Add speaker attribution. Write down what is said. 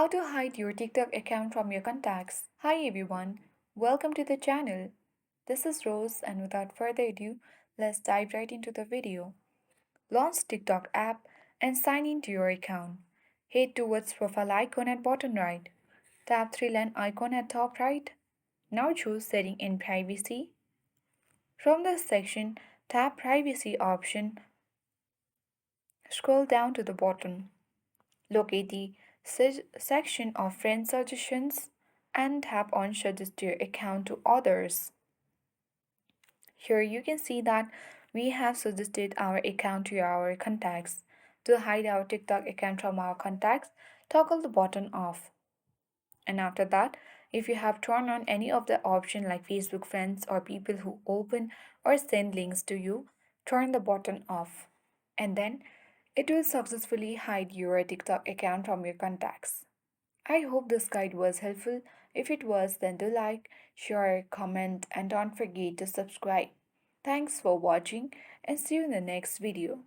Speaker 1: How to hide your TikTok account from your contacts. Hi everyone, welcome to the channel. This is Rose, and without further ado, let's dive right into the video. Launch TikTok app and sign into your account. Head towards profile icon at bottom right. Tap three line icon at top right. Now choose setting and privacy. From this section, tap privacy option. Scroll down to the bottom. Locate the section of friend suggestions and tap on suggest your account to others. Here you can see that we have suggested our account to our contacts. To hide our TikTok account from our contacts, toggle the button off. And after that, if you have turned on any of the option like Facebook friends or people who open or send links to you, turn the button off. And then it will successfully hide your TikTok account from your contacts. I hope this guide was helpful. If it was, then do like, share, comment, and don't forget to subscribe. Thanks for watching and see you in the next video.